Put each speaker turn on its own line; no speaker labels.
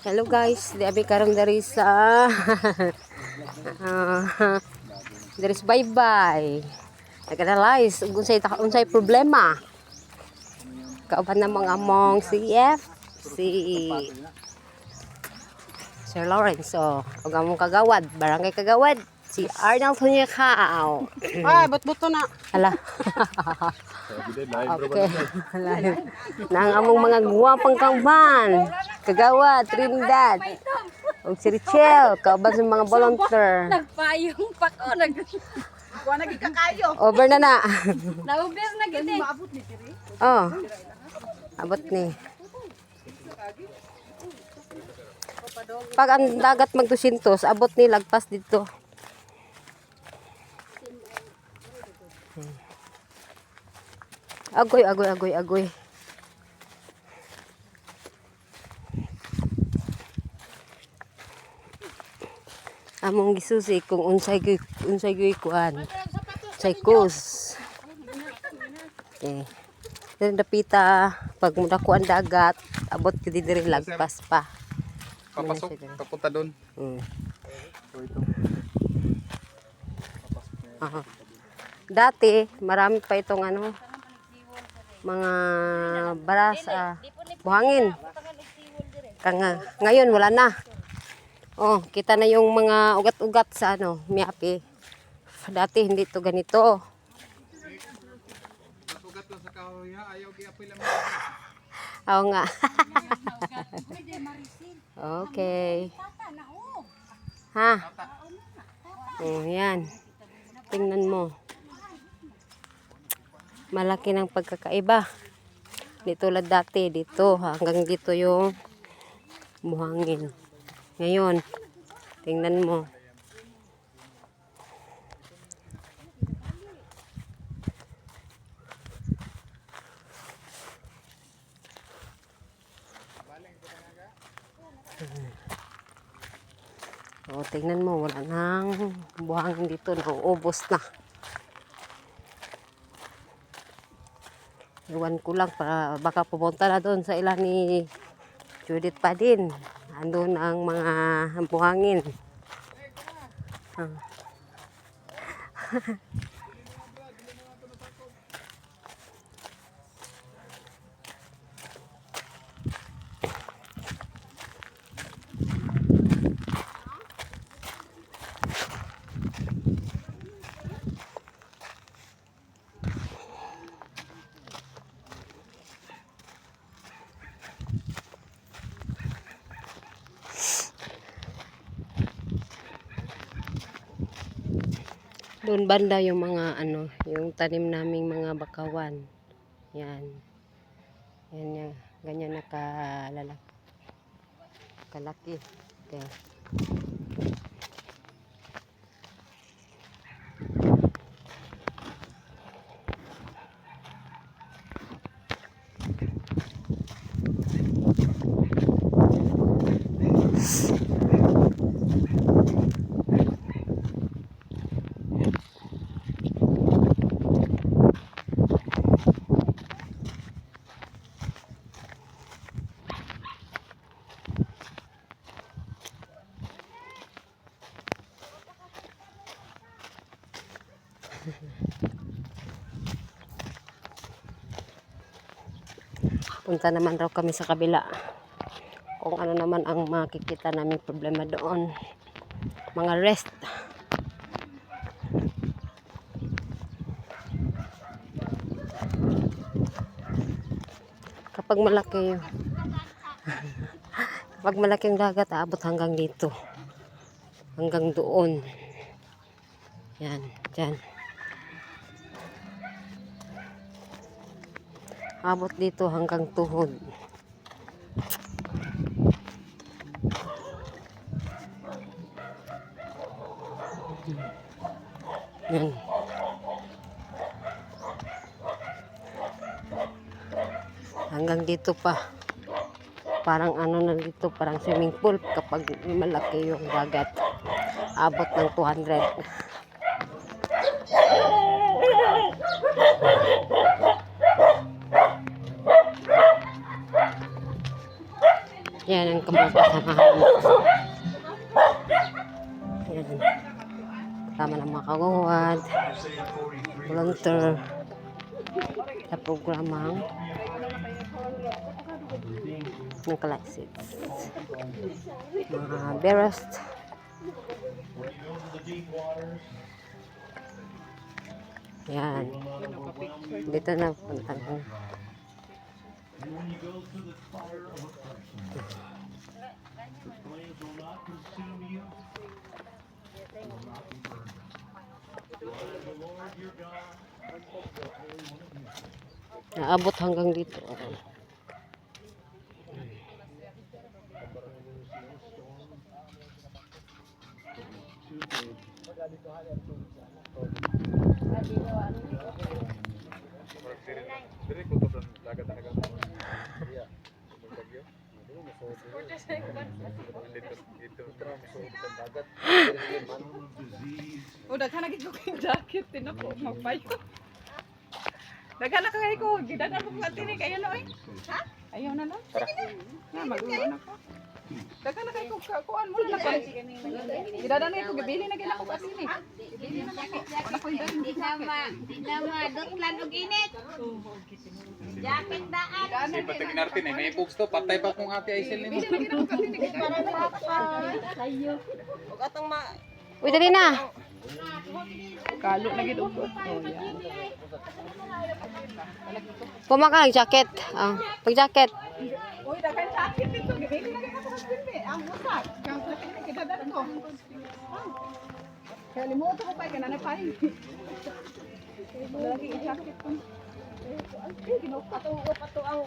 Hello guys, di abi karon dari sa dari sa bye-bye. Nag-analyze unsay problema. Kauban na mga among CF, si Sir Lawrence, ug among kagawad, barangay kagawad, si Arnold Hunyakao.
Ay, but-buto na.
Hala. Okay. Nang among mga guwapang kangban, kagawad, Trinidad, ug si Richel, kauban sa mga volunteer.
Nagpayong pa ko.
Kuha naging kakayo.
Over na na.
Nauber na gini.
Maabot ni Tiri.
Oh. Abot ni. Pag ang dagat mag 200, abot ni lagpas dito. Agoy. Among gisusi kung unsay gyud kuan. Unsay kus. Okay. Then dapita pag mudako ang dagat, abot gyud diri lagpas pa.
Papasok, papunta doon. So ito.
Aha. Dati, marami pa itong mga baras, buhangin. Ngayon, wala na. Oh, kita na yung mga ugat-ugat sa Miyapi. Dati, hindi to ganito.
Ugat lang sa kahoy ha, ayaw giapil ang
Oo nga. Okay. Ha? Oh, yan. Tingnan mo. Malaki ng pagkakaiba. Dito lang dati, dito. Hanggang dito yung buhangin. Ngayon, tingnan mo. O, tingnan mo, wala nang buhangin dito, nauubos na. Iwan ko lang para baka pumunta na doon sa ilan ni Judith pa din. Andun ang mga buhangin. Doon banda yung mga yung tanim naming mga bakawan. Yan. Yan yan. Ganyan kalaki. Okay. Punta naman raw kami sa kabila. Kung ano naman ang makikita naming problema doon. Mga rest. Kapag malaking dagat, aabot hanggang dito. Hanggang doon. Yan, dyan. Abot dito hanggang tuhod. Yan. Hanggang dito pa. Parang na dito, parang swimming pool kapag malaki yung dagat. Abot ng 200. Yan ang kasamahan mo. Yan. Kasama ng mga kagawad, volunteer, sa programang ng Kalexit. Mga berest. Yan. Dito na punta ko. Naabot hanggang dito.
Diri ko to dagat talaga.
O, daghan na gito kayong jacket. Tinako, magpayo. Daghan na kayo ko. Gidagan mo nga tinig. Ayaw na, eh. Ha? Ayaw na lang. Na, mag-uwan ako. Daghan na kayo ko. Kuhaan mo na pa. Gidagan na ito. Gibili na gina ko kasi ni. Gibili na ako. Wala ko yung jacket.
Dutlan og init. Jacket daan.
Si Pating Nartin eh, may books to, patay pa kung ate Aisel ni mo.
Gibili na gina ko kasi ni.
Para sayo.
Huwag atong ma...
Uy, dali na.
Kalo na gito. Oh, yan.
Pumaka ng jacket. Pag-jacket.
Uy, daghan jacket dito. Gibili na gina ko kasi ni. Ang usak. Ang usak ni. Gidagan ko. Kaya limuto ko pa. Kanana pa rin. Lagi i-jacket ko. Ginukat.
Pato ang